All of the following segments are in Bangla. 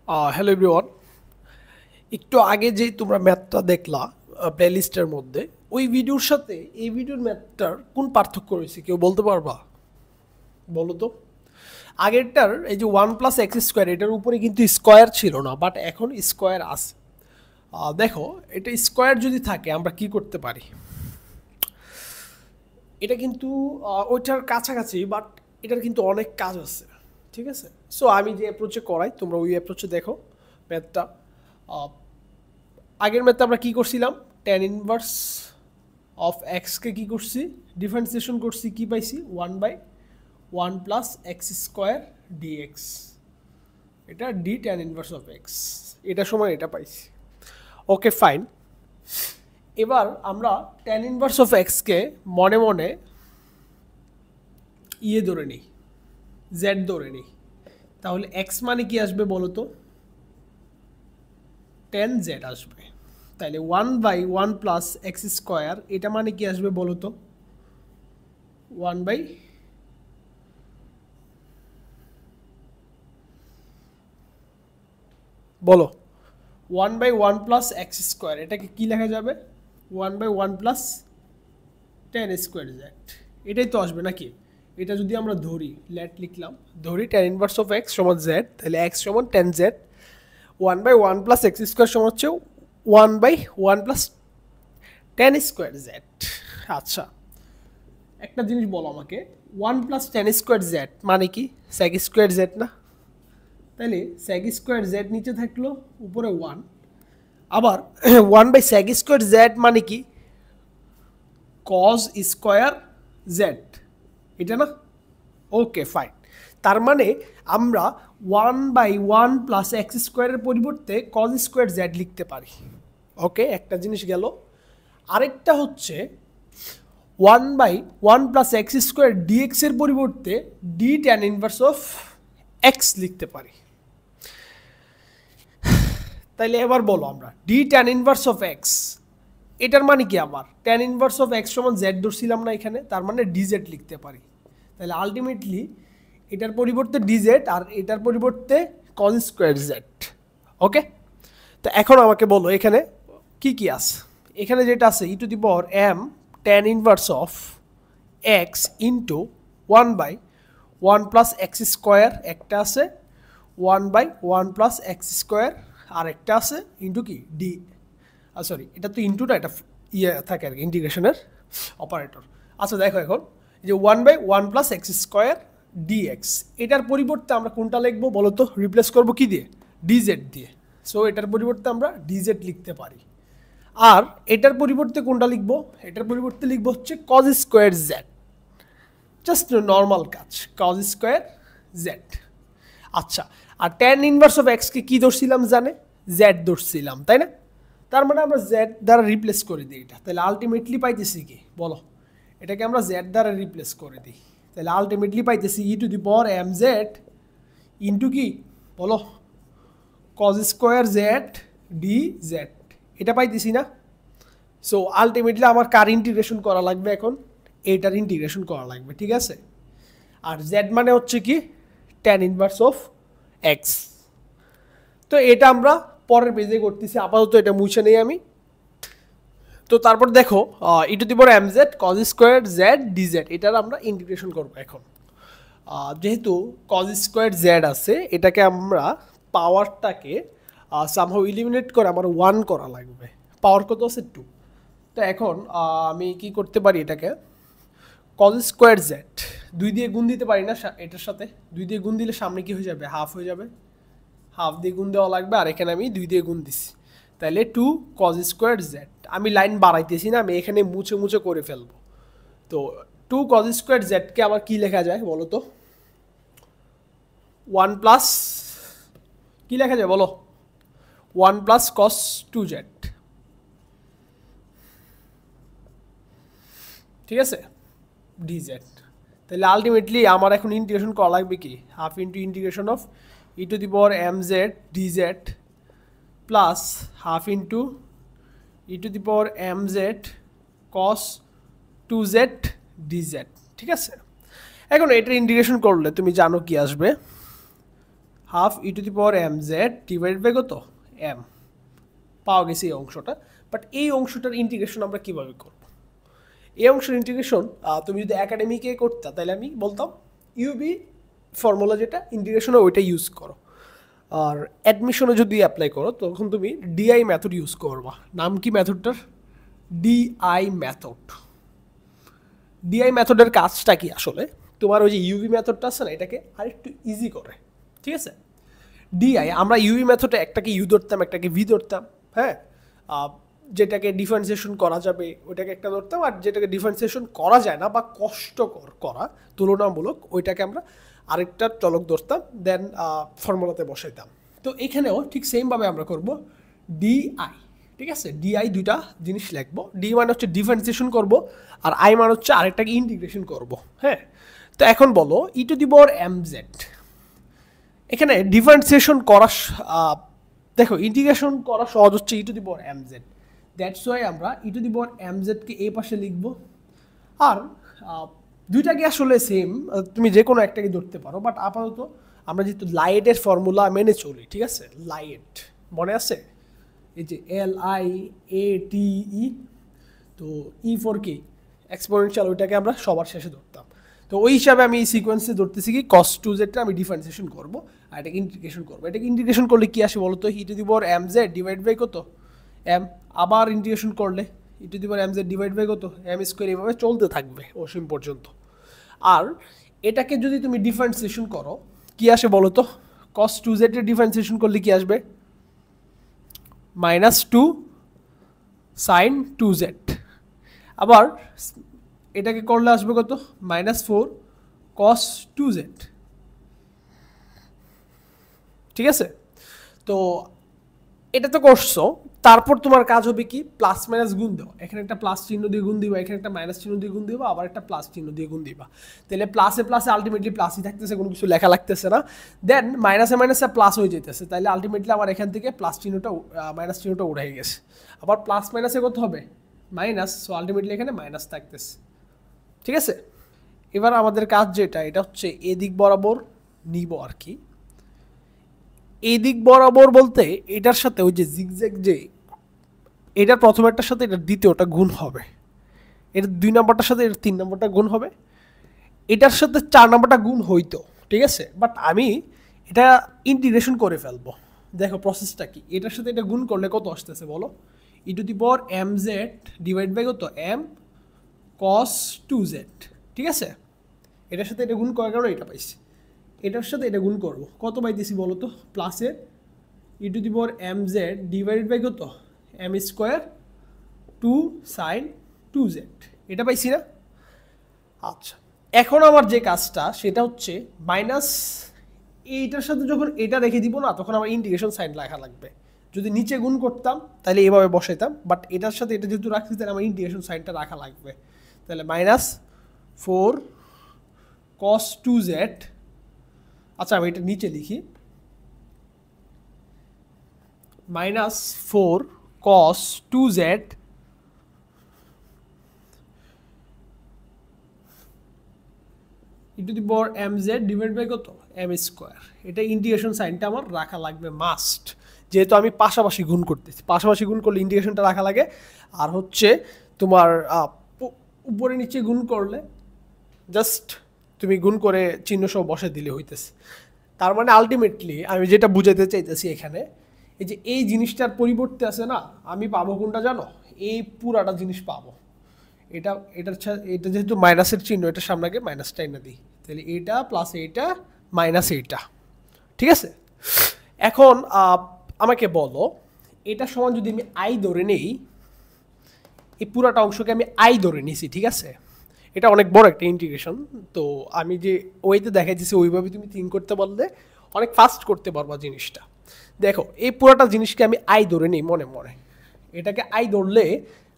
Hello everyone. একটু আগে যেই তোমরা ম্যাথটা দেখলা প্লেলিস্টের মধ্যে, ওই ভিডিওর সাথে এই ভিডিওর ম্যাথটার কোন পার্থক্য রয়েছে কেউ বলতে পারবা? বলো তো। আগেরটার এই যে 1+x² এটার উপরে কিন্তু স্কোয়ার ছিল না, বাট এখন স্কোয়ার আছে। দেখো, এটা স্কোয়ার যদি থাকে আমরা কি করতে পারি? এটা কিন্তু ওইটার কাছাকাছি, বাট এটার কিন্তু অনেক কাজ আছে। ঠিক আছে, সো আমি যে অ্যাপ্রোচে করাই তোমরা ওই অ্যাপ্রোচে দেখো ম্যাথটা। আগের ম্যাথে আমরা কি করছিলাম? ট্যান ইনভার্স অফ এক্সকে কি করছি? ডিফারেন্সিয়েশন করছি, কি পাইছি? 1/1+x² dx। এটা D tan inverse of x, এটা সময় এটা পাইছি। Okay fine. এবার আমরা ট্যান ইনভার্স অফ এক্সকে মনে মনে ধরে নিই, জেড ধরে নিই। তাহলে এক্স মানে কি আসবে বলো তো? টেন জেড আসবে। তাহলে 1/1+x², এটা মানে কি আসবে বলো তো? 1 বাই, বলো, 1/1+x², এটাকে কি লেখা যাবে? 1/1+10²z। এটাই তো আসবে নাকি? এটা যদি আমরা ধরি, লেট লিখলাম, ধরি ট্যান ইনভার্স অফ এক্স সমান জেড, তাহলে এক্স সমান 10z। 1/1+x² সমান হচ্ছে 1/1+10²z। আচ্ছা, একটা জিনিস বলো আমাকে, 1+10²z মানে কি? sec²z না? তাহলে sec²z নিচে থাকলো, উপরে 1। আবার 1/sec²z মানে কি? cos²z, এটা না? Okay fine. তার মানে আমরা 1/1+x² এর পরিবর্তে cos²z লিখতে পারি। ওকে, একটা জিনিস গেল। আরেকটা হচ্ছে 1/1+x² dx এর পরিবর্তে D tan inverse of x লিখতে পারি। তাইলে এবার বলো, আমরা D tan inverse of x, এটার মানে কি? আবার ট্যান ইনভার্স অফ এক্স সমান জেড ধরছিলাম না এখানে, তার মানে ডিজেড লিখতে পারি। তাহলে আলটিমেটলি এটার পরিবর্তে ডিজেড আর এটার পরিবর্তে cos²z। ওকে, তো এখন আমাকে বলো এখানে কি কি আছে। এখানে যেটা আছে e⁻m tan inverse of x into 1/1+x², একটা আছে 1/1+x², আর একটা আছে ইন্টু কি ডি, সরি এটা তো ইন্টুটা, এটা থাকে আর কি, ইন্টিগ্রেশনের অপারেটর। আচ্ছা দেখো, এখন যে 1/1+x² dx, এটার পরিবর্তে আমরা কোনটা লিখবো বলো তো? রিপ্লেস করবো কি দিয়ে? ডিজেড দিয়ে। সো এটার পরিবর্তে আমরা ডিজেড লিখতে পারি। আর এটার পরিবর্তে কোনটা লিখবো? এটার পরিবর্তে লিখবো হচ্ছে cos²z। জাস্ট নর্মাল কাজ, cos²z। আচ্ছা, আর ট্যান ইনভার্স অফ এক্সকে কি ধরছিলাম জানে? জেড ধরছিলাম, তাই না? তার মানে আমরা জেড দ্বারা রিপ্লেস করে দিই এটা। তাহলে আলটিমেটলি পাইতেছি কি বলো? এটাকে আমরা জেড দ্বারা রিপ্লেস করে দিই। তাহলে আলটিমেটলি পাইতেছি e⁻mz ইন্টু কি বলো? cos²z dz। এটা পাইতেছি না? সো আলটিমেটলি আমার কার ইন্টিগ্রেশন করা লাগবে এখন? এইটার ইন্টিগ্রেশন করা লাগবে, ঠিক আছে? আর জেড মানে হচ্ছে কি? Tan inverse of x. তো এটা আমরা পরের পেজে করতেছি, আপাতত এটা মুছে নেই আমি। তো তারপর দেখো e⁻mz cos²z dz, এটার আমরা ইন্টিগ্রেশন করব এখন। যেহেতু cos²z আছে, এটাকে আমরা পাওয়ারটাকে সামহাউ ইলিমিনেট করে আমার 1 করা লাগবে। পাওয়ার কত আছে? 2। তো এখন আমি কি করতে পারি? এটাকে cos²z 2 দিয়ে গুণ দিতে পারি না এটার সাথে? 2 দিয়ে গুণ দিলে সামনে কি হয়ে যাবে? হাফ হয়ে যাবে। হাফ দিয়ে গুণ দেওয়া লাগবে, আর এখানে আমি 2 দিয়ে গুণ দিছি। তাহলে 2 cos²z। আমি লাইন বাড়াইতেছি না, আমি এখানে মুছে মুছে করে ফেলবো। তো 2 cos²z কে আবার কি লেখা যায় বলো তো? 1 প্লাস কি লেখা যায় বলো? 1+cos²z। ঠিক আছে, ডিজেড। তাহলে আলটিমেটলি আমার এখন ইন্টিগ্রেশন করা লাগবে কি? Half into integration of e⁻mz dz plus half into e⁻mz cos²z dz। ঠিক আছে, এখন এটার ইন্টিগ্রেশন করলে তুমি জানো কি আসবে? Half e to the power M Z divide by কত এম পাওয়া গেছে এই অংশটা। বাট এই অংশটার ইন্টিগ্রেশন আমরা কীভাবে করব? এই অংশের ইন্টিগ্রেশন তুমি যদি একাডেমিকে করতে তাহলে আমি বলতাম ইউবি ফর্মুলা যেটা ইন্টিগ্রেশনে ওইটা ইউজ করো। আর অ্যাডমিশনে যদি অ্যাপ্লাই করো তখন তুমি ডিআই মেথড ইউজ করবা। নাম কি মেথডটার? DI method. ডিআই মেথডের কাজটা কি আসলে? তোমার ওই যে ইউবি মেথডটা আছে না, এটাকে আরেকটু ইজি করে, ঠিক আছে? ডিআই আমরা ইউবি মেথডে একটাকে ইউ ধরতাম, একটাকে ভি ধরতাম, হ্যাঁ, যেটাকে ডিফারেন্সিয়েশন করা যাবে ওইটাকে একটা ধরতাম, আর যেটাকে ডিফারেন্সিয়েশন করা যায় না বা কষ্টকর করা তুলনামূলক ওইটাকে আমরা আরেকটা চলক ধরতাম, দেন ফর্মুলাতে বসাইতাম। তো এখানেও ঠিক সেমভাবে আমরা করব ডিআই, ঠিক আছে? ডিআই দুইটা জিনিস লিখবো। ডি মানে হচ্ছে ডিফারেন্সিয়েশন করব, আর আই মানে হচ্ছে আরেকটাকে ইন্টিগ্রেশন করব, হ্যাঁ। তো এখন বলো ই to the power M Z, এখানে ডিফারেন্সিয়েশন করা দেখো ইন্টিগ্রেশন করা সহজ হচ্ছে E to the power M Z, that's why আমরা E to the power M জেডকে এই পাশে লিখবো। আর দুইটাকে আসলে সেম, তুমি যে কোনো একটাকে ধরতে পারো, বাট আপাতত আমরা যেহেতু লাইটের ফর্মুলা মেনে চলি, ঠিক আছে? লাইট মনে আছে, এই যে LIATE, তো ই ফর কি এক্সপোনেনশিয়াল, ওইটাকে আমরা সবার শেষে ধরতাম। তো ওই হিসাবে আমি এই সিকোয়েন্সে ধরতেছি কি cos 2z আমি ডিফারেন্সিয়েশন করবো আর এটাকে ইন্টিগ্রেশন করবো। এটাকে ইন্টিগ্রেশন করলে কি আসে বলো তো? E to the power M Z divide by কত এম, আবার ইন্টিগ্রেশন করলে E to the power M Z divide by কত এম স্কোয়ার, এইভাবে চলতে থাকবে অসীম পর্যন্ত। আর এটাকে যদি তুমি ডিফারেন্সিয়েশন করো কি আসে বলো তো? cos 2z এর ডিফারেন্সিয়েশন করলে কি আসবে? -2 sin 2z। আবার এটাকে করলে আসবে কত? -4 cos 2z, ঠিক আছে? তো এটা তো করছো, তারপর তোমার কাজ হবে কি প্লাস মাইনাস গুণ দাও। এখানে একটা প্লাস চিহ্ন দিয়ে গুণ দিবা, এখানে একটা মাইনাস চিহ্ন দিয়ে গুণ দিবা, আবার একটা প্লাস চিহ্ন দিয়ে গুণ দিবা। তাহলে প্লাসে প্লাসে আলটিমেটলি প্লাসই থাকতেছে, কোনো কিছু লেখা লাগতেছে না। দেন মাইনাসে মাইনাসে প্লাস হয়ে যেতেছে, তাহলে আলটিমেটলি আমার এখান থেকে প্লাস চিহ্নটা মাইনাস চিহ্নটা উঠে গেছে। আবার প্লাস মাইনাসে কত হবে? মাইনাস, সো আলটিমেটলি এখানে মাইনাস থাকতেছে, ঠিক আছে? এবার আমাদের কাজ যেটা, এটা হচ্ছে এদিক বরাবর নিব আর কি। এই দিক বরাবর বলতে এটার সাথে ওই যে জিগজ্যাগ, যে এটার প্রথমেরটার সাথে এটার দ্বিতীয়টা গুণ হবে, এটার 2 নম্বরটার সাথে এটার 3 নম্বরটা গুণ হবে, এটার সাথে 4 নম্বরটা গুণ হইতো, ঠিক আছে? বাট আমি এটা ইন্টিগ্রেশন করে ফেলবো। দেখো প্রসেসটা কি, এটার সাথে এটা গুণ করলে কত আসতেছে বলো? ই to the power M Z divide by কত এম cos 2z, ঠিক আছে? এটার সাথে এটা গুণ করার কারণে এটা পাইছি, এটার সাথে এটা গুণ করবো, কত পাইতেছি বলো তো? প্লাসের E to the power M Z divided by কত এম স্কোয়ার 2 sin 2z, এটা পাইছি না? আচ্ছা, এখন আমার যে কাজটা সেটা হচ্ছে মাইনাস এইটার সাথে যখন এটা রেখে দিব না, তখন আমার ইন্টিগ্রেশন সাইন লেখা লাগবে। যদি নিচে গুণ করতাম তাহলে এভাবে বসাইতাম, বাট এটার সাথে এটা যেহেতু রাখছি তাহলে আমার ইন্টিগ্রেশন সাইনটা রাখা লাগবে। তাহলে -4 cos 2z, আচ্ছা আমি এটা নিচে লিখি, -4 cos 2z e to the power M Z divide by কত এম স্কোয়ার। এটা ইন্টিগ্রেশন সাইনটা আমার রাখা লাগবে মাস্ট, যেহেতু আমি পাশাপাশি গুণ করতেছি। পাশাপাশি গুণ করলে ইন্টিগ্রেশনটা রাখা লাগে, আর হচ্ছে তোমার উপরে নিচে গুণ করলে জাস্ট তুমি গুণ করে চিহ্ন সহ বসে দিলে হইতেছে। তার মানে আলটিমেটলি আমি যেটা বুঝাতে চাইতেছি এখানে, এই যে এই জিনিসটার পরিবর্তে আছে না, আমি পাবো কোনটা জানো? এই পুরাটা জিনিস পাবো। এটা যেহেতু মাইনাসের চিহ্ন, এটার সামনে আগে মাইনাসটা এনে দিই, তাহলে এইটা প্লাস এইটা মাইনাস এইটা, ঠিক আছে? এখন আমাকে বলো এটা সমান যদি আমি আই ধরে নেই, এই পুরাটা অংশকে আমি আই ধরে নিছি, ঠিক আছে? এটা অনেক বড় একটা ইন্টিগ্রেশন, তো আমি যে ওইতে দেখাইতেছি ওইভাবে তুমি থিঙ্ক করতে পারলে অনেক ফাস্ট করতে পারবা জিনিসটা। দেখো এই পুরাটা জিনিসকে আমি আই ধরে নিই মনে মনে, এটাকে আই ধরলে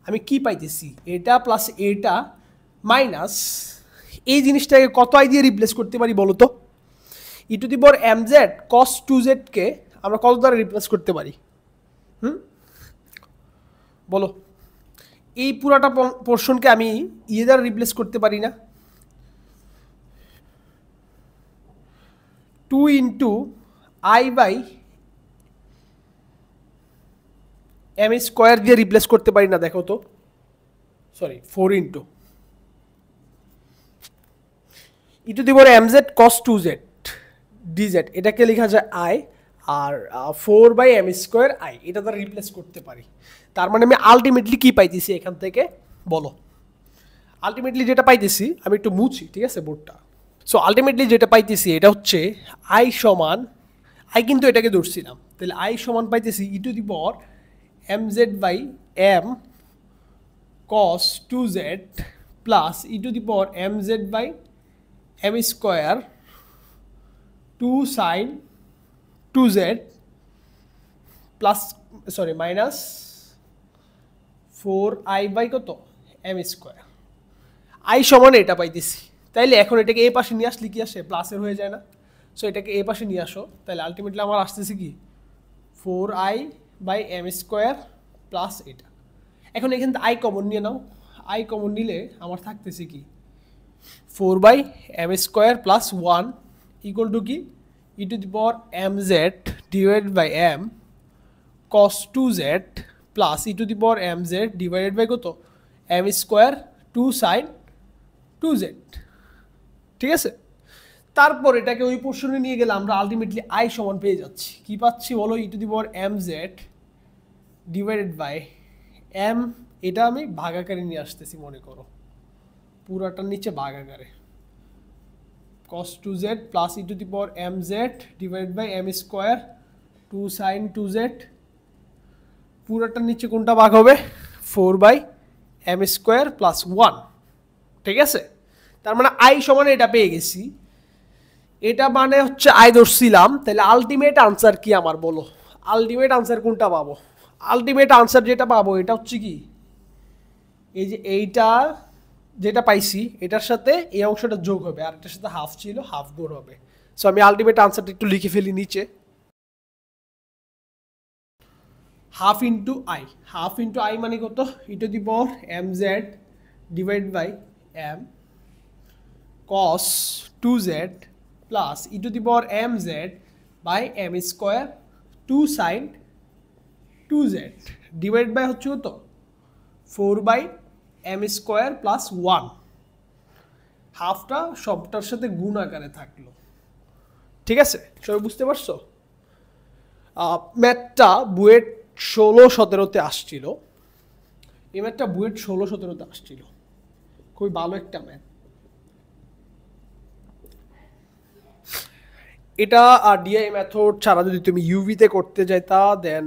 আমি কি পাইতেছি? এটা প্লাস এটা মাইনাস এই জিনিসটাকে কত আই দিয়ে রিপ্লেস করতে পারি বলো তো? E to the power M Z cos 2z-কে আমরা কত দ্বারা রিপ্লেস করতে পারি? বলো, এই পুরাটা পোর্শনকে আমি ইয়ে দ্বারা রিপ্লেস করতে পারি না? 2 × আই বাই এম স্কোয়ার দিয়ে রিপ্লেস করতে পারি না, দেখো তো, sorry 4 into e to the power M z cos 2z dz, এটাকে লেখা যায় আই, আর 4 বাই এম স্কোয়ার আই, এটা দ্বারা রিপ্লেস করতে পারি। তার মানে আমি আলটিমেটলি কি পাইতেছি এখান থেকে বলো? আলটিমেটলি যেটা পাইতেছি, আমি একটু মুছি, ঠিক আছে বোর্ডটা। সো আলটিমেটলি যেটা পাইতেছি এটা হচ্ছে আই সমান, আই কিন্তু এটাকে ধরছিলাম, তাহলে আই সমান পাইতেছি E to the power M Z by M cos 2z plus E to the power M Z by M square 2 sine 2z plus sorry minus 4i by কত এম স্কোয়ার। আই সমান এটা পাইতেছি, তাইলে এখন এটাকে এ পাশে নিয়ে আসলে কি আসে? প্লাসের হয়ে যায় না? সো এটাকে এ পাশে নিয়ে আসো, তাহলে আলটিমেটলি আমার আসতেছে কি 4i by M square plus এটা। এখন এখান থেকে আই কমন নিয়ে নাও, আই কমন নিলে আমার থাকতেছে কি 4 by M square plus 1 equal to কি e to the power M Z divided by M cos 2z plus E to the power M Z divided by কত এম স্কোয়ার 2 সাইন 2z, ঠিক আছে। তারপর এটাকে ওই পোর্শনে নিয়ে গেলে আমরা আলটিমেটলি আই সমান পেয়ে যাচ্ছি, কি পাচ্ছি বলো? ই to the power M Z divided by m, এটা আমি ভাগাকারে নিয়ে আসতেছি, মনে করো পুরাটার নিচে ভাগাকারে, cos 2z plus E to the power M Z divided by M square 2 sine 2z, পুরাটার নিচে কোনটা ভাগ হবে? 4 বাই এম স্কোয়ার প্লাস 1, ঠিক আছে। তার মানে আই সমান এটা পেয়ে গেছি, এটা মানে হচ্ছে আই ধরছিলাম, তাহলে আলটিমেট আনসার কি আমার বলো? আলটিমেট আনসার কোনটা পাবো? আলটিমেট আনসার যেটা পাবো এটা হচ্ছে কি, এই যে এইটা যেটা পাইছি এটার সাথে এই অংশটা যোগ হবে, আর এটার সাথে হাফ ছিল, হাফ গুণ হবে। সো আমি আলটিমেট আনসারটা একটু লিখে ফেলি নিচে, half into I, half into I মানে কত? E to the power M Z divide by M cos 2z plus E to the power M Z by M square 2 sine 2z divide by হচ্ছে কত 4 বাই এম স্কোয়ার প্লাস 1, হাফটা সবটার সাথে গুণ আকারে থাকলো, ঠিক আছে। সবাই বুঝতে পারছো? ম্যাথটা বুয়েট 16-17-তে আসছিল, এই ম্যাথটা বুয়েট 16-17-তে আসছিল, খুবই ভালো একটা ম্যাথ এটা। ডিআই মেথড ছাড়া যদি তুমি ইউভিতে করতে যাইতা দেন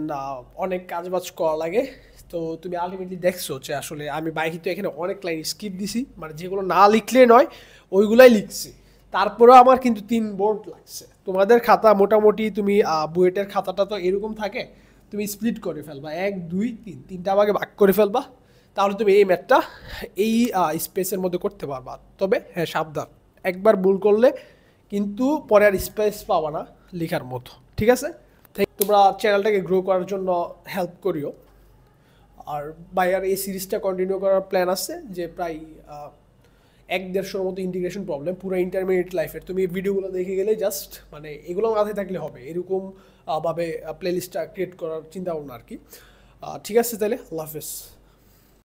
অনেক কাজবাজ করা লাগে। তো তুমি আলটিমেটলি দেখছো যে আসলে আমি বাইরে এখানে অনেক লাইন স্কিপ দিছি, মানে যেগুলো না লিখলে নয় ওইগুলাই লিখছি, তারপরেও আমার কিন্তু 3 বোর্ড লাগছে। তোমাদের খাতা মোটামুটি তুমি বুয়েটের খাতাটা তো এরকম থাকে, তুমি স্প্লিট করে ফেলবা 1 2 3 তিনটা ভাগে ভাগ করে ফেলবা, তাহলে তুমি এই ম্যাথটা এই স্পেসের মধ্যে করতে পারবা। তবে হ্যাঁ সাবধান, একবার ভুল করলে কিন্তু পরে আর স্পেস পাবা না লেখার মতো, ঠিক আছে। তোমরা চ্যানেলটাকে গ্রো করার জন্য হেল্প করিও। আর বাইরের এই সিরিজটা কন্টিনিউ করার প্ল্যান আছে, যে প্রায় 1-1.5-এর মতো ইন্টিগ্রেশন প্রবলেম পুরো ইন্টারমিডিয়েট লাইফের। তুমি এই ভিডিওগুলো দেখে গেলে জাস্ট মানে এগুলো মাথায় থাকলে হবে, এরকম ভাবে প্লেলিস্টটা ক্রিয়েট করার চিন্তা ভাবনা আর কি। ঠিক আছে, তাহলে আল্লাহ হাফেজ।